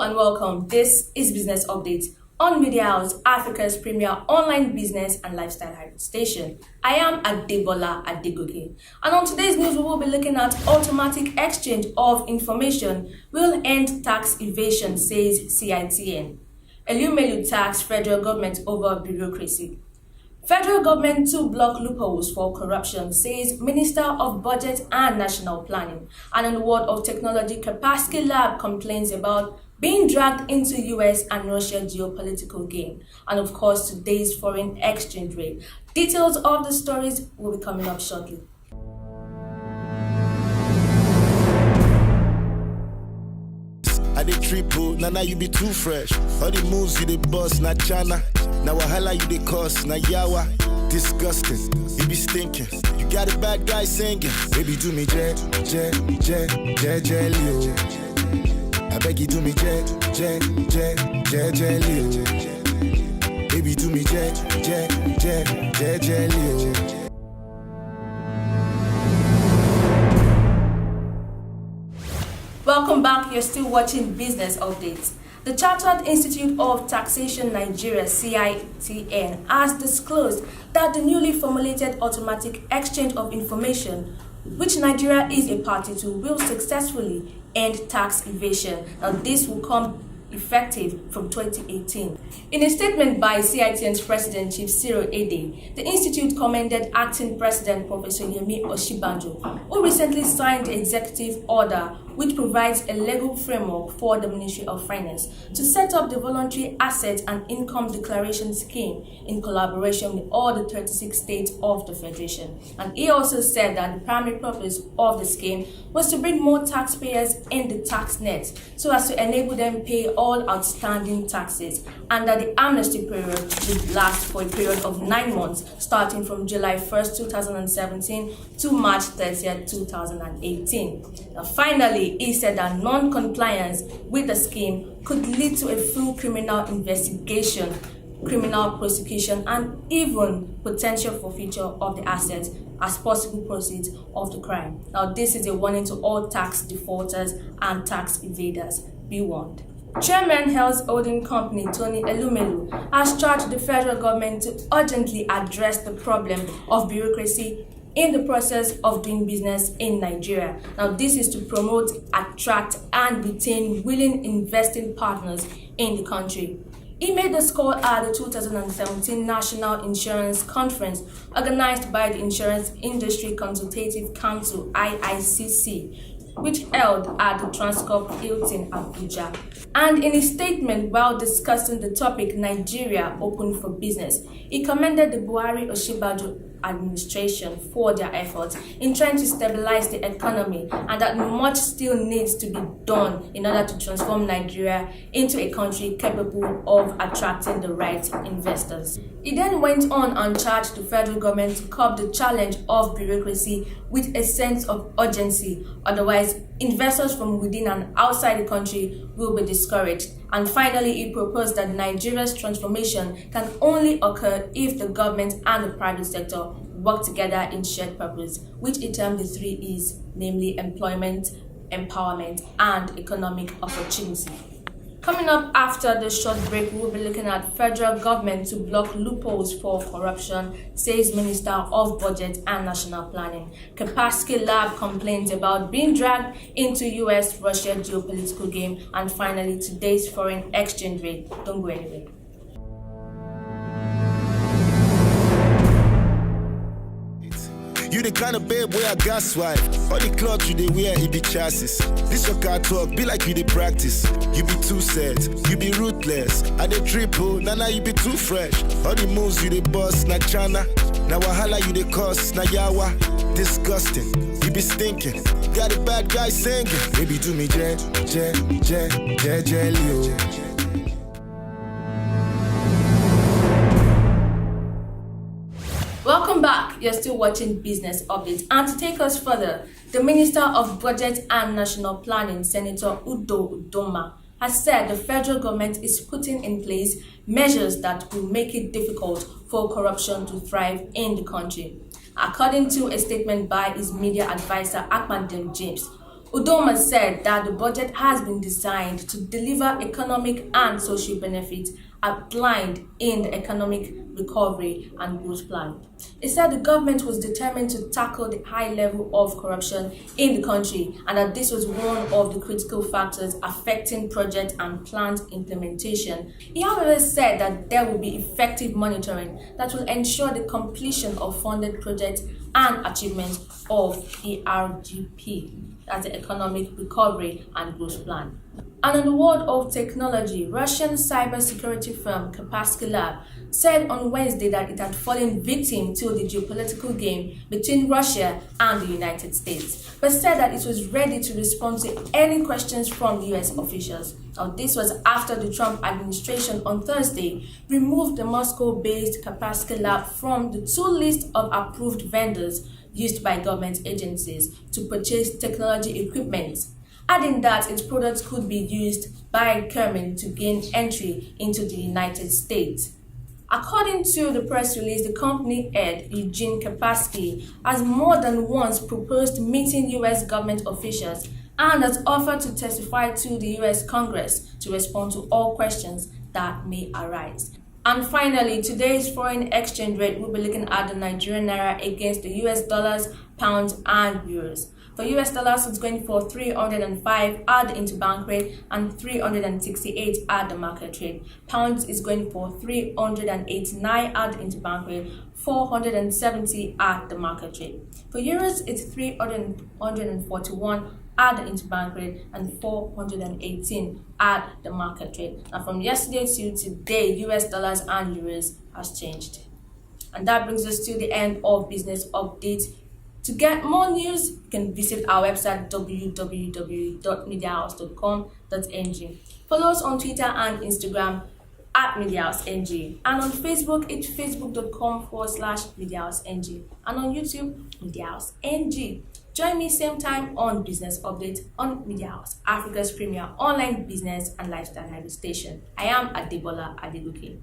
and welcome. This is Business Update on Media House, Africa's premier online business and lifestyle station. I am Adebola Adegoke. And on today's news, we will be looking at automatic exchange of information will end tax evasion, says CITN. Elumelu tax federal government over bureaucracy. Federal government to block loopholes for corruption, says Minister of Budget and National Planning. And in the world of technology, Kaspersky Lab complains about being dragged into US and Russia geopolitical game. And of course, today's foreign exchange rate. Details of the stories will be coming up shortly. I did triple, now you be too fresh. All the moves you the boss, na chana. Now wahala you the cost, na yawa. Disgusting, you be stinking. You got a bad guy singing. Baby do me Leo. I beg you do me Leo. Baby do me Leo. Welcome back. You're still watching Business Updates. The Chartered Institute of Taxation Nigeria, CITN, has disclosed that the newly formulated automatic exchange of information, which Nigeria is a party to, will successfully end tax evasion. Now, this will come effective from 2018. In a statement by CITN's President Chief Cyril Ede, the institute commended Acting President Professor Yemi Osinbajo, who recently signed the executive order which provides a legal framework for the Ministry of Finance to set up the voluntary asset and income declaration scheme in collaboration with all the 36 states of the Federation. And he also said that the primary purpose of the scheme was to bring more taxpayers in the tax net so as to enable them pay all outstanding taxes, and that the amnesty period would last for a period of 9 months starting from July 1st, 2017 to March 30th, 2018. Now, finally, he said that non-compliance with the scheme could lead to a full criminal investigation, criminal prosecution, and even potential forfeiture of the assets as possible proceeds of the crime. Now, this is a warning to all tax defaulters and tax evaders. Be warned. Chairman Health Holding Company Tony Elumelu has charged the federal government to urgently address the problem of bureaucracy in the process of doing business in Nigeria. Now, this is to promote, attract, and retain willing investing partners in the country. He made this call at the 2017 National Insurance Conference organized by the Insurance Industry Consultative Council, IICC, which held at the Transcorp Hilton, Abuja. And in his statement while discussing the topic Nigeria Open for Business, he commended the Buhari-Osinbajo administration for their efforts in trying to stabilize the economy, and that much still needs to be done in order to transform Nigeria into a country capable of attracting the right investors. He then went on and charged the federal government to curb the challenge of bureaucracy with a sense of urgency, otherwise investors from within and outside the country will be discouraged. And finally, he proposed that Nigeria's transformation can only occur if the government and the private sector work together in shared purpose, which he termed the 3 E's, namely employment, empowerment, and economic opportunity. Coming up after the short break, we will be looking at federal government to block loopholes for corruption, says Minister of Budget and National Planning. Kaspersky Lab complains about being dragged into US-Russia geopolitical game. And finally, today's foreign exchange rate. Don't go anywhere. You the kind of babe where I got swipe. All the clothes you they wear in the chassis. This your car talk, be like you they practice. You be too sad, you be ruthless. I dey triple, now you be too fresh. All the moves you they boss, na chana. Now wahala you they cost, na yawa. Disgusting, you be stinking. Got a bad guy singing. Baby do me Leo. Welcome back. You're still watching Business Updates. And to take us further, the Minister of Budget and National Planning, Senator Udo Udoma, has said the federal government is putting in place measures that will make it difficult for corruption to thrive in the country. According to a statement by his media advisor, Akpandem James, Udoma said that the budget has been designed to deliver economic and social benefits outlined in the Economic Recovery and Growth Plan. He said the government was determined to tackle the high level of corruption in the country and that this was one of the critical factors affecting project and plan implementation. He however said that there will be effective monitoring that will ensure the completion of funded projects and achievements of ERGP, that's the Economic Recovery and Growth Plan. And in the world of technology, Russian cybersecurity firm Kaspersky Lab said on Wednesday that it had fallen victim to the geopolitical game between Russia and the United States, but said that it was ready to respond to any questions from US officials. Now, this was after the Trump administration on Thursday removed the Moscow-based Kaspersky Lab from the 2 list of approved vendors used by government agencies to purchase technology equipment, adding that its products could be used by Kremlin to gain entry into the United States. According to the press release, the company head, Eugene Kaspersky, has more than once proposed meeting U.S. government officials and has offered to testify to the U.S. Congress to respond to all questions that may arise. And finally, today's foreign exchange rate will be looking at the Nigerian naira against the US dollars, pounds, and euros. For US dollars, it's going for 305 at the interbank rate and 368 at the market rate. Pounds is going for 389 at the interbank rate, 470 at the market rate. For euros, it's 341 at the interbank rate and 418 at the market rate. And from yesterday to today, US dollars and euros has changed. And that brings us to the end of Business Update. To get more news, you can visit our website www.mediahouse.com.ng. Follow us on Twitter and Instagram at MediaHouseNG. And on Facebook, it's facebook.com/MediaHouseNG. And on YouTube, MediaHouseNG. Join me same time on Business Update on Media House, Africa's premier online business and lifestyle radio station. I am Adebola Adegoke.